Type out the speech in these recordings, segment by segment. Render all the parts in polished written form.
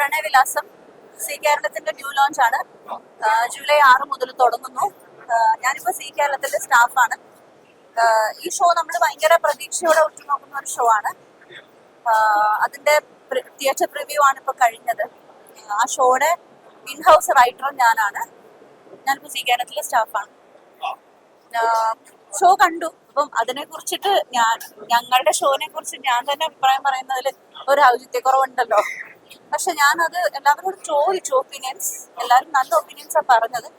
Pranayavilasam C കേരളത്തിന്റെ new launch ആണ്. July 6 മുതൽ തുടങ്ങുന്നു. ഞാനിപ്പോ സി കേരളത്തിന്റെ സ്റ്റാഫാണ്. ഈ ഷോ നമ്മൾ ഭയങ്കര പ്രതീക്ഷയോടെ ഉറ്റുനോക്കുന്ന ഒരു ഷോ ആണ്. അതിന്റെ തിയേറ്റർ പ്രിവ്യൂ ആണ് ഇപ്പൊ കഴിഞ്ഞത്. ആ ഷോയുടെ ഇൻ ഹൗസ് റൈറ്ററും ഞാനിപ്പോ സി കേരളത്തിലെ സ്റ്റാഫാണ്. ഷോ കണ്ടു. അപ്പം അതിനെ കുറിച്ചിട്ട് ഞങ്ങളുടെ ഷോനെ കുറിച്ച് ഞാൻ തന്നെ അഭിപ്രായം പറയുന്നതിൽ ഒരു ഔചിത്യക്കുറവുണ്ടല്ലോ. പക്ഷെ ഞാനത് എല്ലാവരോടും ചോദിച്ചു ഒപ്പീനിയൻസ്. എല്ലാവരും നല്ല ഒപ്പീനിയൻസാ പറഞ്ഞത്.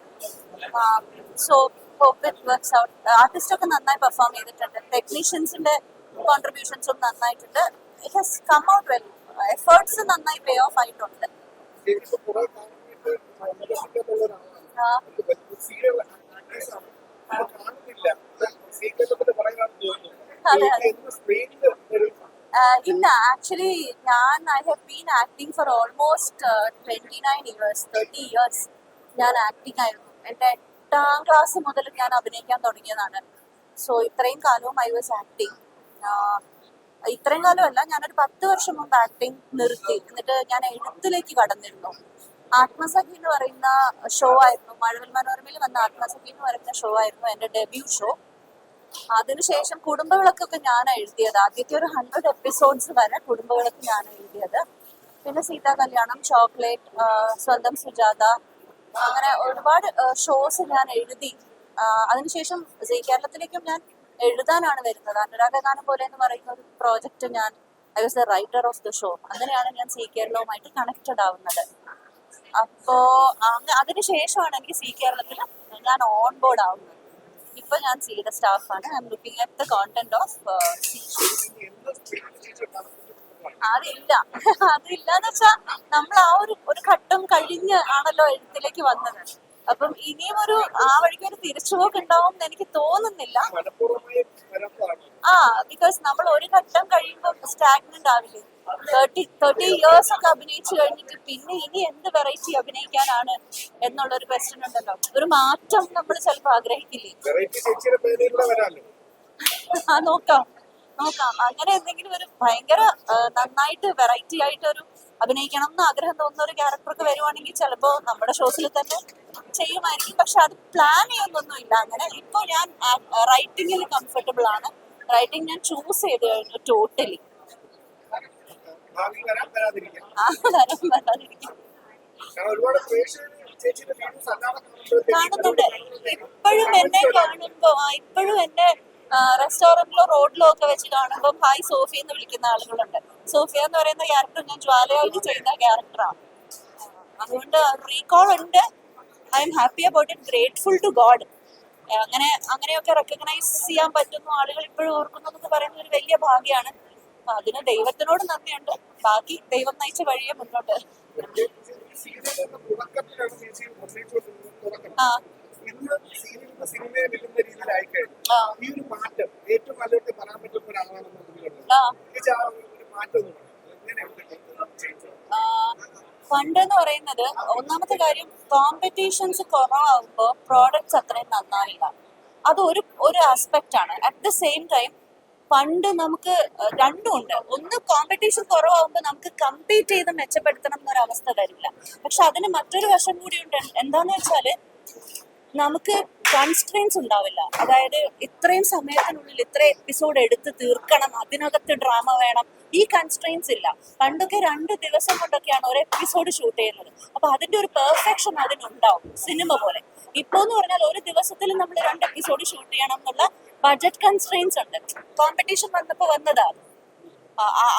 So hope it works out. Artist ഒക്കെ നന്നായി പെർഫോം ചെയ്തിട്ടുണ്ട്. ടെക്നീഷ്യൻസിന്റെ കോൺട്രിബ്യൂഷൻസും നന്നായിട്ടുണ്ട്. It has come out well. Efforts നന്നായി പേ ഓഫ് ആയിട്ടുണ്ട്. ഇല്ല, actually I have been acting for almost 29 years, 30 years ഞാൻ ആക്ടിങ് ആയിരുന്നു. എൻ്റെ 8ാം ക്ലാസ് മുതൽ ഞാൻ അഭിനയിക്കാൻ തുടങ്ങിയതാണ്. സോ ഇത്രയും കാലവും ഐ വാസ് ആക്ടിങ്. ഇത്രയും കാലമല്ല, ഞാനൊരു 10 വർഷം മുമ്പ് ആക്ടിങ് നിർത്തി. എന്നിട്ട് ഞാൻ എഴുത്തിലേക്ക് കടന്നിരുന്നു. ആത്മസഖി എന്ന് പറയുന്ന ഷോ ആയിരുന്നു, മഴവിൽ മനോരമയിൽ വന്ന ആത്മസഖി എന്ന് പറയുന്ന ഷോ ആയിരുന്നു എൻ്റെ ഡെബ്യൂ ഷോ. അതിനുശേഷം കുടുംബവിളക്കൊക്കെ ഞാൻ എഴുതിയത്. ആദ്യത്തെ ഒരു 100 എപ്പിസോഡ്സ് വരെ കുടുംബവിളക്ക് ഞാൻ എഴുതിയത്. പിന്നെ സീതാ കല്യാണം, ചോക്ലേറ്റ്, സ്വന്തം സുജാത, അങ്ങനെ ഒരുപാട് ഷോസ് ഞാൻ എഴുതി. അതിനുശേഷം സി കേരളത്തിലേക്കും ഞാൻ എഴുതാനാണ് വരുന്നത്. അനുരാഗഗാനം പോലെ എന്ന് പറയുന്ന ഒരു project I was the writer of the show. അങ്ങനെയാണ് ഞാൻ സി കേരളവുമായിട്ട് കണക്റ്റഡ് ആവുന്നത്. അപ്പോ അതിനുശേഷമാണ് എനിക്ക് സി കേരളത്തിൽ ഞാൻ ഓൺ ബോർഡ് ആവുന്നത്. ഇപ്പൊ ഞാൻ സിയുടെ സ്റ്റാഫാണ്. I am looking at the content of C shows. അതില്ലാന്ന് വെച്ചാൽ നമ്മൾ ആ ഒരു ഘട്ടം കഴിഞ്ഞ് ആണല്ലോ എഴുത്തിലേക്ക് വന്നത്. അപ്പം ഇനിയും ആ വഴിക്ക് ഒരു തിരിച്ചുപോക്ക് ഉണ്ടാവും എന്ന് എനിക്ക് തോന്നുന്നില്ല. ബിക്കോസ് നമ്മൾ ഒരു ഘട്ടം കഴിയുമ്പോൾ സ്റ്റാഗ്നന്റ് ആവില്ലേ. 30 years ഒക്കെ അഭിനയിച്ചു കഴിഞ്ഞിട്ട് പിന്നെ ഇനി എന്ത് വെറൈറ്റി അഭിനയിക്കാനാണ് എന്നുള്ളൊരു ക്വസ്റ്റ്യൻ ഉണ്ടല്ലോ. ഒരു മാറ്റം നമ്മൾ ചിലപ്പോൾ ആഗ്രഹിക്കില്ലേ? നോക്കാം. അങ്ങനെ എന്തെങ്കിലും ഒരു ഭയങ്കര നന്നായിട്ട് വെറൈറ്റി ആയിട്ട് ഒരു അഭിനയിക്കണം എന്ന് ആഗ്രഹം തോന്നുന്ന ഒരു ക്യാരക്ടർക്ക് വരുവാണെങ്കിൽ ചിലപ്പോ നമ്മുടെ ഷോസിൽ തന്നെ ചെയ്യുമായിരിക്കും. പക്ഷെ അത് പ്ലാൻ ചെയ്യുന്നൊന്നും ഇല്ല. അങ്ങനെ ഇപ്പൊ ഞാൻ റൈറ്റിംഗിൽ കംഫർട്ടബിൾ ആണ്. റൈറ്റിംഗ് ഞാൻ ചൂസ് ചെയ്ത് കഴിഞ്ഞു ടോട്ടലി. കാണുന്നുണ്ട്. ഇപ്പോഴും എന്നെ റെസ്റ്റോറന്റിലോ റോഡിലോ ഒക്കെ വെച്ച് കാണുമ്പോൾ ഹായ് സോഫി എന്ന് വിളിക്കുന്ന ആളുകളുണ്ട്. സോഫിയ എന്ന് പറയുന്ന ക്യാരക്ടർ ഞാൻ ജ്വാലയായിട്ട് ചെയ്യുന്ന ക്യാരക്ടറാണ്. അതുകൊണ്ട് റീകോൾ ഉണ്ട്. I am happy about it, grateful to God. അങ്ങനെയൊക്കെ റെക്കഗ്നൈസ് ചെയ്യാൻ പറ്റുന്നു, ആളുകൾ ഇപ്പോഴും ഓർക്കുന്നു എന്നൊക്കെ പറയുന്ന ഒരു വലിയ ഭാഗ്യമാണ്. അതിന് ദൈവത്തിനോട് നന്ദിയുണ്ട്. ബാക്കി ദൈവം നയിച്ച വഴിയെ മുന്നോട്ട്. പണ്ടെന്ന് പറയുന്നത് ഒന്നാമത്തെ കാര്യം, കോമ്പറ്റീഷൻസ് കുറവാകുമ്പോൾ പ്രോഡക്ട്സ് അത്രയും നന്നാവില്ല. അത് ഒരു ആസ്പെക്ട് ആണ്. അറ്റ് ദ സെയിം ടൈം പണ്ട് നമുക്ക് രണ്ടും ഉണ്ട്. ഒന്ന്, കോമ്പറ്റീഷൻ കുറവാകുമ്പോൾ നമുക്ക് കമ്പീറ്റ് ചെയ്ത് മെച്ചപ്പെടുത്തണം എന്നൊരവസ്ഥ വരില്ല. പക്ഷെ അതിന് മറ്റൊരു വശം കൂടി ഉണ്ട്. എന്താന്ന് വെച്ചാല് നമുക്ക് കൺസ്ട്രെയിൻസ് ഉണ്ടാവില്ല. അതായത് ഇത്രയും സമയത്തിനുള്ളിൽ ഇത്ര എപ്പിസോഡ് എടുത്ത് തീർക്കണം, അതിനകത്ത് ഡ്രാമ വേണം, ഈ കൺസ്ട്രെയിൻസ് ഇല്ല. പണ്ടൊക്കെ 2 ദിവസം കൊണ്ടൊക്കെയാണ് ഒരു എപ്പിസോഡ് ഷൂട്ട് ചെയ്യുന്നത്. അപ്പൊ അതിന്റെ ഒരു പെർഫെക്ഷൻ അതിനുണ്ടാവും, സിനിമ പോലെ. ഇപ്പൊ എന്ന് പറഞ്ഞാൽ ഒരു ദിവസത്തിൽ നമ്മൾ 2 എപ്പിസോഡ് ഷൂട്ട് ചെയ്യണം എന്നുള്ള ബഡ്ജറ്റ് കൺസ്ട്രെയിൻസ് ഉണ്ട്. കോമ്പറ്റീഷൻ വന്നപ്പോ വന്നതാണ്.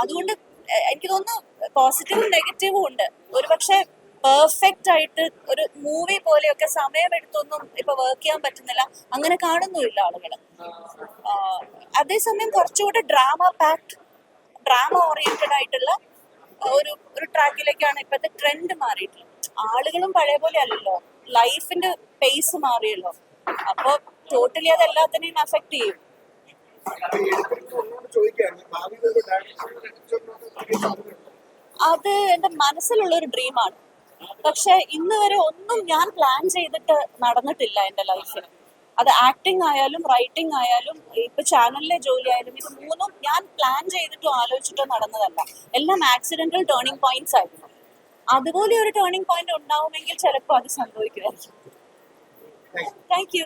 അതുകൊണ്ട് എനിക്ക് തോന്നുന്നു പോസിറ്റീവും നെഗറ്റീവും ഉണ്ട്. ഒരുപക്ഷെ പെർഫെക്റ്റ് ആയിട്ട് ഒരു മൂവി പോലെയൊക്കെ സമയമെടുത്തൊന്നും ഇപ്പൊ വർക്ക് ചെയ്യാൻ പറ്റുന്നില്ല, അങ്ങനെ കാണുന്നുമില്ല ആളുകള്. അതേസമയം കുറച്ചുകൂടെ ഡ്രാമ ഓറിയന്റഡ് ആയിട്ടുള്ള ഒരു ട്രാക്കിലേക്കാണ് ഇപ്പോഴത്തെ ട്രെൻഡ് മാറിയിട്ടുള്ളത്. ആളുകളും പഴയ പോലെ അല്ലല്ലോ, ലൈഫിന്റെ പേസ് മാറിയല്ലോ. അപ്പൊ ടോട്ടലി അത് എല്ലാത്തിനെയും അഫക്ട് ചെയ്യും. അത് എന്റെ മനസ്സിലുള്ള ഒരു ഡ്രീമാണ്. പക്ഷെ ഇന്ന് വരെ ഒന്നും ഞാൻ പ്ലാൻ ചെയ്തിട്ട് നടന്നിട്ടില്ല എന്റെ ലൈഫിൽ. അത് ആക്ടിങ് ആയാലും റൈറ്റിംഗ് ആയാലും ഇപ്പൊ ചാനലിലെ ജോലി ആയാലും, ഇത് മൂന്നും ഞാൻ പ്ലാൻ ചെയ്തിട്ടോ ആലോചിച്ചിട്ടോ നടന്നതല്ല. എല്ലാം ആക്സിഡന്റൽ ടേണിംഗ് പോയിന്റ്സ് ആയിരുന്നു. അതുപോലെ ഒരു ടേണിംഗ് പോയിന്റ് ഉണ്ടാവുമെങ്കിൽ ചിലപ്പോൾ അത് സംഭവിക്കുമായിരിക്കും. Thank you.